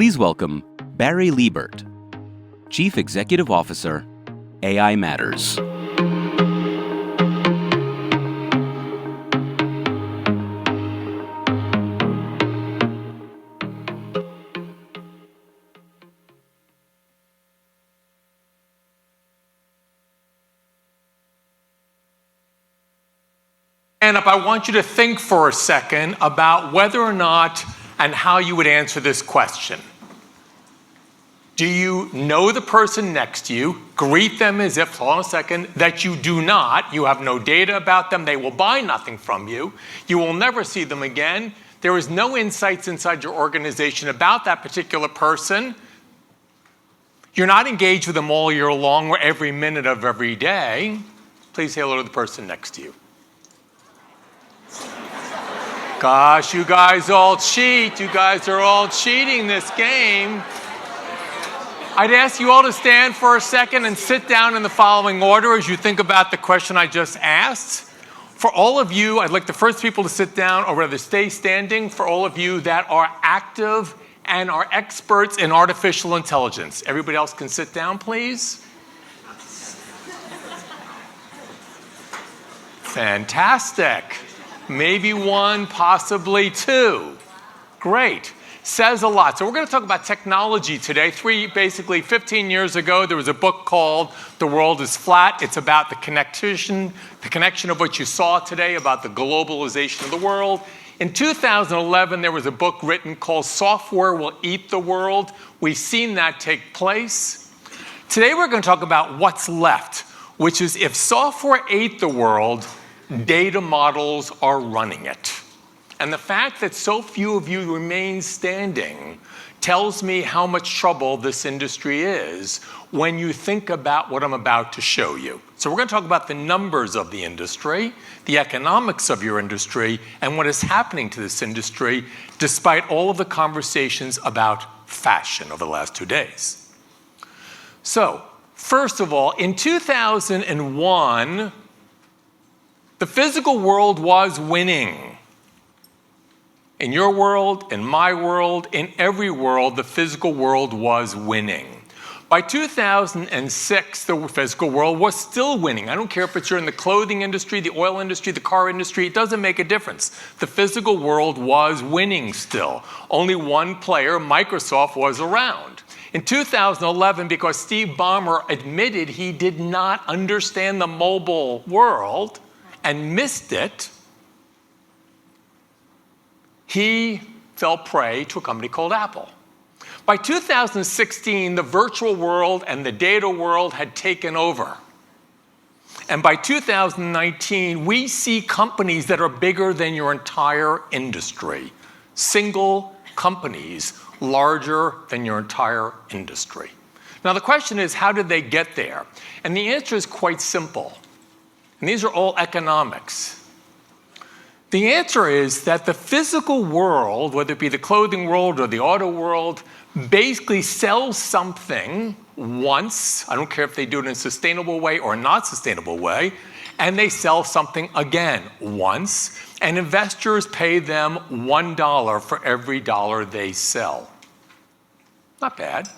Please welcome Barry Liebert, Chief Executive Officer, AI Matters. And I want you to think for a second about whether or not and how you would answer this question. Do you know the person next to you? Greet them as if, hold on a second, that you do not. You have no data about them. They will buy nothing from you. You will never see them again. There is no insights inside your organization about that particular person. You're not engaged with them all year long or every minute of every day. Please say hello to the person next to you. Gosh, you guys all cheat. You guys are all cheating this game. I'd ask you all to stand for a second and sit down in the following order as you think about the question I just asked. For all of you, I'd like the first people to sit down, or rather stay standing, for all of you that are active and are experts in artificial intelligence. Everybody else can sit down, please. Fantastic. Maybe one, possibly two. Great. Says a lot. So we're going to talk about technology today. Basically 15 years ago, there was a book called The World is Flat. It's about the connection of what you saw today about the globalization of the world. In 2011, there was a book written called Software Will Eat the World. We've seen that take place. Today, we're going to talk about what's left, which is if software ate the world, data models are running it. And the fact that so few of you remain standing tells me how much trouble this industry is when you think about what I'm about to show you. So we're going to talk about the numbers of the industry, the economics of your industry, and what is happening to this industry despite all of the conversations about fashion over the last 2 days. So, first of all, in 2001, the physical world was winning. In your world, in my world, in every world, the physical world was winning. By 2006, the physical world was still winning. I don't care if you're in the clothing industry, the oil industry, the car industry, it doesn't make a difference. The physical world was winning still. Only one player, Microsoft, was around. In 2011, because Steve Ballmer admitted he did not understand the mobile world and missed it, he fell prey to a company called Apple. By 2016, the virtual world and the data world had taken over. And by 2019, we see companies that are bigger than your entire industry. Single companies larger than your entire industry. Now the question is, how did they get there? And the answer is quite simple. And these are all economics. The answer is that the physical world, whether it be the clothing world or the auto world, basically sells something once. I don't care if they do it in a sustainable way or a not sustainable way. And they sell something again once. And investors pay them $1 for every dollar they sell. Not bad.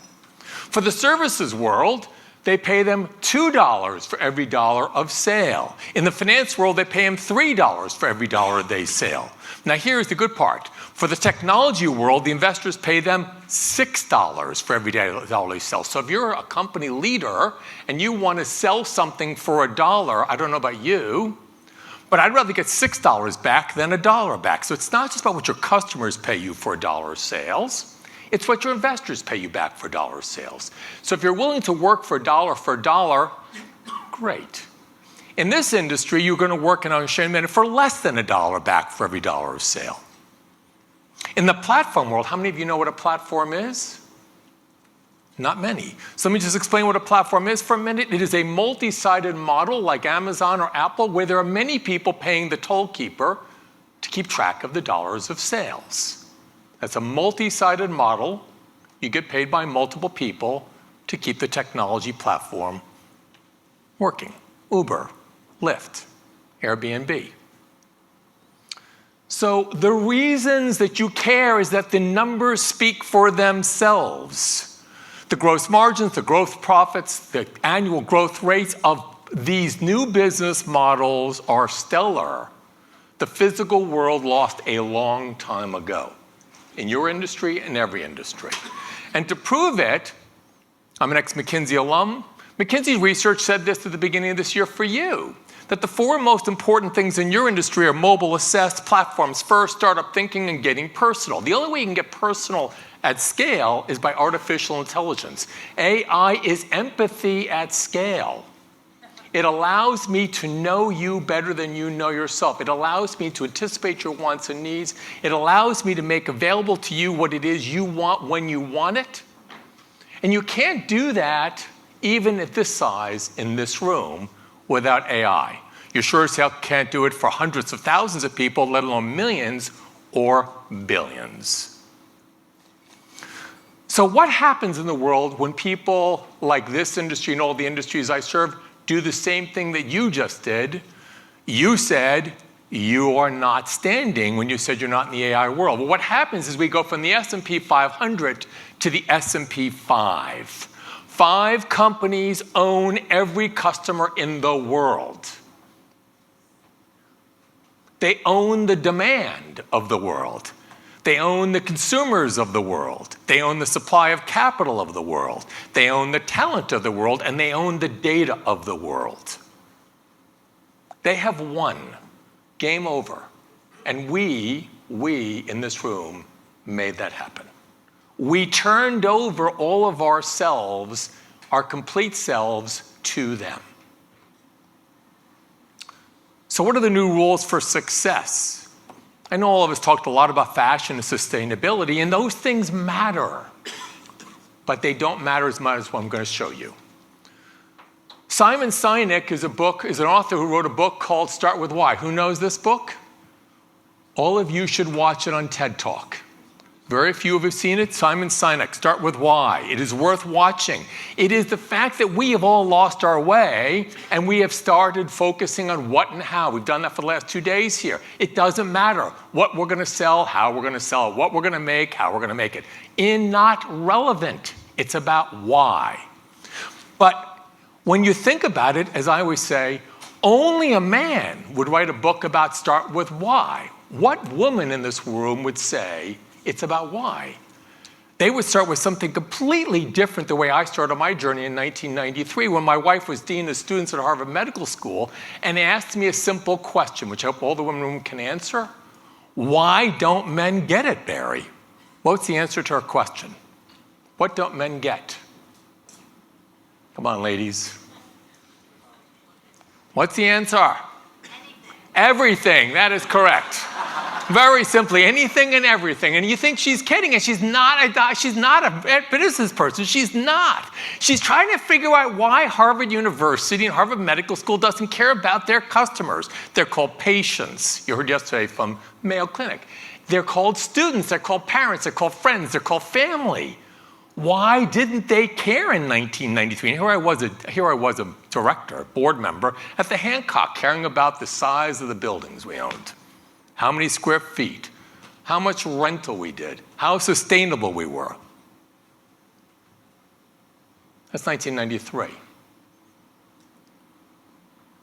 For the services world, they pay them $2 for every dollar of sale. In the finance world, they pay them $3 for every dollar they sell. Now here's the good part. For the technology world, the investors pay them $6 for every dollar they sell. So if you're a company leader and you want to sell something for $1, I don't know about you, but I'd rather get $6 back than $1 back. So it's not just about what your customers pay you for $1 sales. It's what your investors pay you back for $1 sales. So if you're willing to work for $1, great. In this industry, you're going to work in Australia for less than $1 back for every dollar of sale. In the platform world, how many of you know what a platform is? Not many. So let me just explain what a platform is for a minute. It is a multi-sided model like Amazon or Apple where there are many people paying the toll keeper to keep track of the dollars of sales. That's a multi-sided model. You get paid by multiple people to keep the technology platform working. Uber, Lyft, Airbnb. So the reasons that you care is that the numbers speak for themselves. The gross margins, the growth profits, the annual growth rates of these new business models are stellar. The physical world lost a long time ago in your industry and every industry. And to prove it, I'm an ex-McKinsey alum. McKinsey's research said this at the beginning of this year for you, that the 4 most important things in your industry are mobile assessed, platforms first, startup thinking, and getting personal. The only way you can get personal at scale is by artificial intelligence. AI is empathy at scale. It allows me to know you better than you know yourself. It allows me to anticipate your wants and needs. It allows me to make available to you what it is you want when you want it. And you can't do that even at this size in this room without AI. You sure as hell can't do it for hundreds of thousands of people, let alone millions or billions. So what happens in the world when people like this industry and all the industries I serve do the same thing that you just did? You said you are not standing when you said you're not in the AI world. Well, what happens is we go from the S&P 500 to the S&P 5. 5 companies own every customer in the world. They own the demand of the world. They own the consumers of the world. They own the supply of capital of the world. They own the talent of the world, and they own the data of the world. They have won. Game over. And we in this room made that happen. We turned over all of ourselves, our complete selves, to them. So what are the new rules for success? I know all of us talked a lot about fashion and sustainability, and those things matter. But they don't matter as much as what I'm going to show you. Simon Sinek is an author who wrote a book called Start With Why. Who knows this book? All of you should watch it on TED Talk. Very few of you have seen it. Simon Sinek, Start With Why. It is worth watching. It is the fact that we have all lost our way and we have started focusing on what and how. We've done that for the last 2 days here. It doesn't matter what we're going to sell, how we're going to sell it, what we're going to make, how we're going to make it. Not relevant. It's about why. But when you think about it, as I always say, only a man would write a book about Start With Why. What woman in this room would say it's about why? They would start with something completely different the way I started my journey in 1993 when my wife was dean of students at Harvard Medical School and asked me a simple question, which I hope all the women in the room can answer. Why don't men get it, Barry? What's the answer to her question? What don't men get? Come on, ladies. What's the answer? Everything. That is correct. Very simply, anything and everything. And you think she's kidding, and she's not a business person. She's not. She's trying to figure out why Harvard University and Harvard Medical School doesn't care about their customers. They're called patients. You heard yesterday from Mayo Clinic. They're called students. They're called parents. They're called friends. They're called family. Why didn't they care in 1993? And here I was a director, board member at the Hancock, caring about the size of the buildings we owned. How many square feet, how much rental we did, how sustainable we were. That's 1993.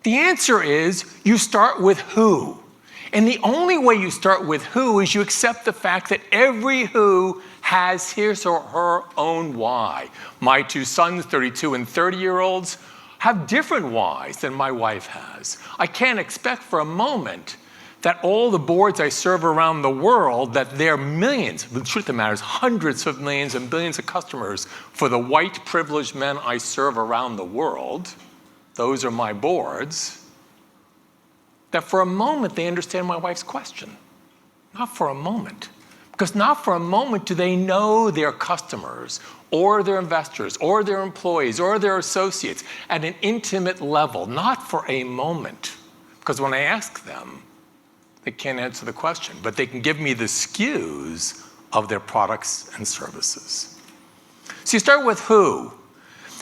The answer is you start with who. And the only way you start with who is you accept the fact that every who has his or her own why. My 2 sons, 32 and 30-year-olds, have different whys than my wife has. I can't expect for a moment that all the boards I serve around the world, that they're millions, the truth of the matter is hundreds of millions and billions of customers for the white privileged men I serve around the world, those are my boards, that for a moment they understand my wife's question. Not for a moment. Because not for a moment do they know their customers or their investors or their employees or their associates at an intimate level. Not for a moment. Because when I ask them, they can't answer the question, but they can give me the SKUs of their products and services. So you start with who.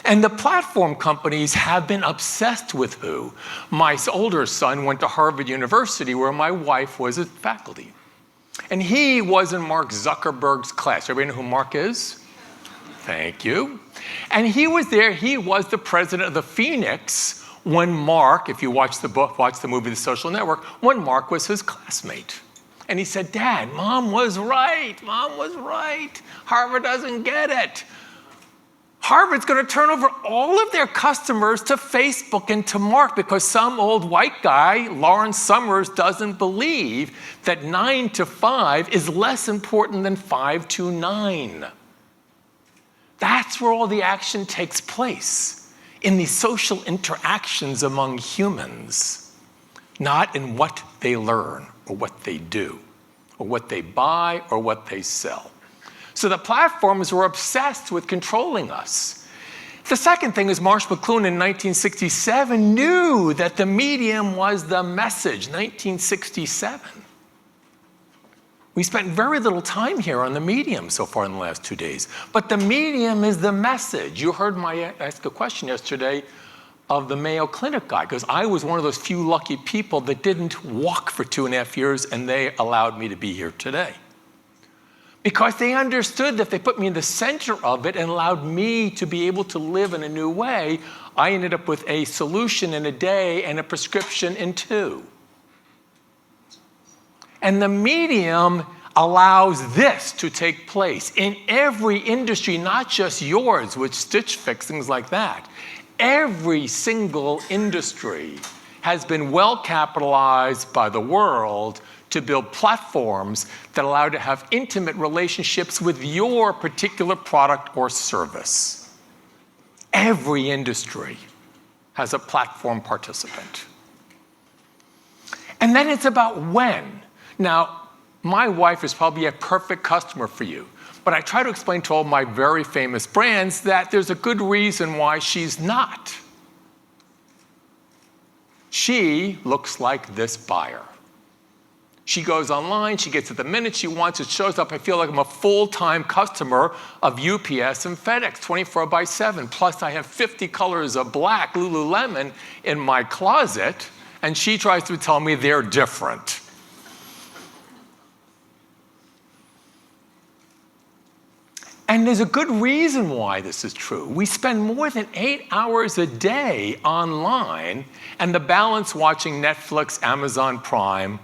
And the platform companies have been obsessed with who. My older son went to Harvard University where my wife was a faculty. And he was in Mark Zuckerberg's class. Everybody know who Mark is? Thank you. And he was there. He was the president of the Phoenix when Mark, if you watch the movie The Social Network, when Mark was his classmate. And he said, Dad, Mom was right. Mom was right. Harvard doesn't get it. Harvard's going to turn over all of their customers to Facebook and to Mark because some old white guy, Lawrence Summers, doesn't believe that 9 to 5 is less important than 5 to 9. That's where all the action takes place, in these social interactions among humans, not in what they learn or what they do or what they buy or what they sell. So the platforms were obsessed with controlling us. The second thing is Marsh McLuhan in 1967 knew that the medium was the message. 1967. We spent very little time here on the medium so far in the last 2 days. But the medium is the message. You heard me ask a question yesterday of the Mayo Clinic guy, because I was one of those few lucky people that didn't walk for 2.5 years, and they allowed me to be here today. Because they understood that if they put me in the center of it and allowed me to be able to live in a new way, I ended up with a solution in a day and a prescription in 2. And the medium allows this to take place in every industry, not just yours, with Stitch Fix, things like that. Every single industry has been well capitalized by the world to build platforms that allow you to have intimate relationships with your particular product or service. Every industry has a platform participant. And then it's about when. Now, my wife is probably a perfect customer for you, but I try to explain to all my very famous brands that there's a good reason why she's not. She looks like this buyer. She goes online, she gets it the minute she wants, it shows up. I feel like I'm a full-time customer of UPS and FedEx, 24/7. Plus, I have 50 colors of black Lululemon in my closet, and she tries to tell me they're different. And there's a good reason why this is true. We spend more than 8 hours a day online, and the balance watching Netflix, Amazon Prime,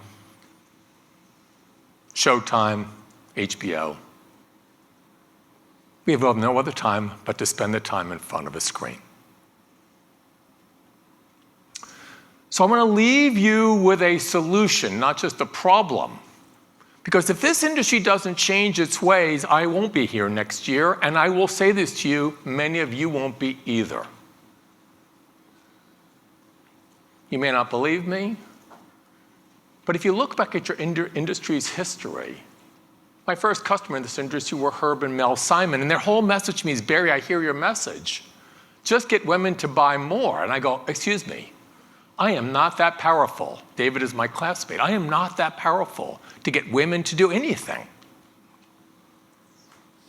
Showtime, HBO. We have no other time but to spend the time in front of a screen. So I'm going to leave you with a solution, not just a problem. Because if this industry doesn't change its ways, I won't be here next year, and I will say this to you, many of you won't be either. You may not believe me, but if you look back at your industry's history, my first customer in this industry were Herb and Mel Simon, and their whole message to me is, Barry, I hear your message. Just get women to buy more. And I go, excuse me, I am not that powerful. David is my classmate. I am not that powerful to get women to do anything.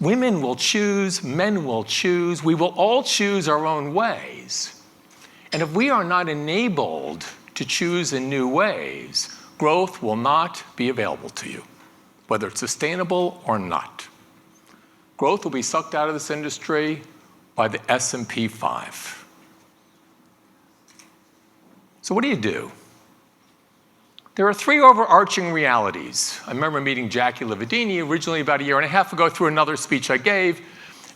Women will choose, men will choose, we will all choose our own ways. And if we are not enabled to choose in new ways, growth will not be available to you, whether it's sustainable or not. Growth will be sucked out of this industry by the S&P 5. So what do you do? There are 3 overarching realities. I remember meeting Jackie Lividini originally about 1.5 years ago through another speech I gave,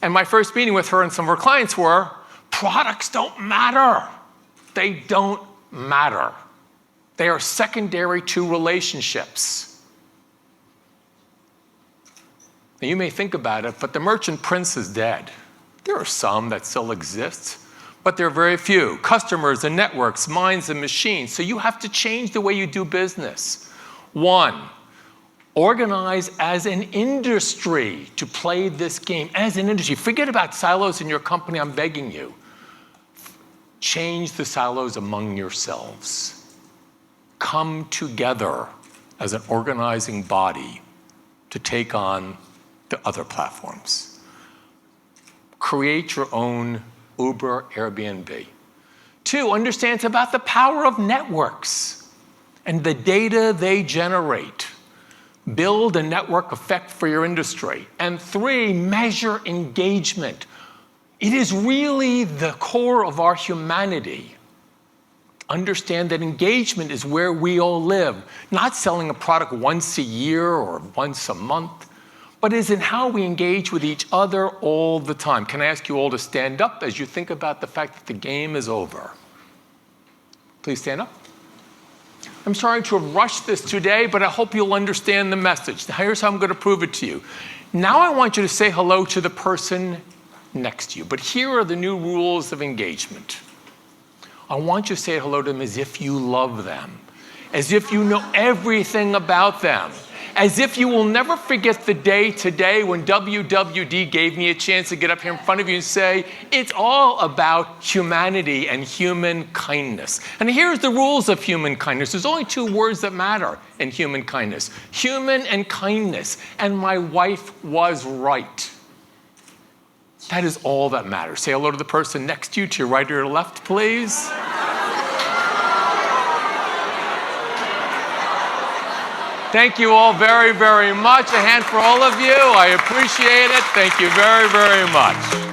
and my first meeting with her and some of her clients were, products don't matter. They don't matter. They are secondary to relationships. Now you may think about it, but the merchant prince is dead. There are some that still exist, but there are very few. Customers and networks, minds and machines. So you have to change the way you do business. 1, organize as an industry to play this game. As an industry. Forget about silos in your company, I'm begging you. Change the silos among yourselves. Come together as an organizing body to take on the other platforms. Create your own Uber, Airbnb. 2, understands about the power of networks and the data they generate. Build a network effect for your industry. And 3, measure engagement. It is really the core of our humanity. Understand that engagement is where we all live, not selling a product once a year or once a month, but is in how we engage with each other all the time. Can I ask you all to stand up as you think about the fact that the game is over? Please stand up. I'm sorry to have rushed this today, but I hope you'll understand the message. Here's how I'm going to prove it to you. Now I want you to say hello to the person next to you, but here are the new rules of engagement. I want you to say hello to them as if you love them, as if you know everything about them, as if you will never forget the day today when WWD gave me a chance to get up here in front of you and say, it's all about humanity and human kindness. And here's the rules of human kindness. There's only 2 words that matter in human kindness: human and kindness. And my wife was right. That is all that matters. Say hello to the person next to you, to your right or your left, please. Thank you all very, very much. A hand for all of you. I appreciate it. Thank you very, very much.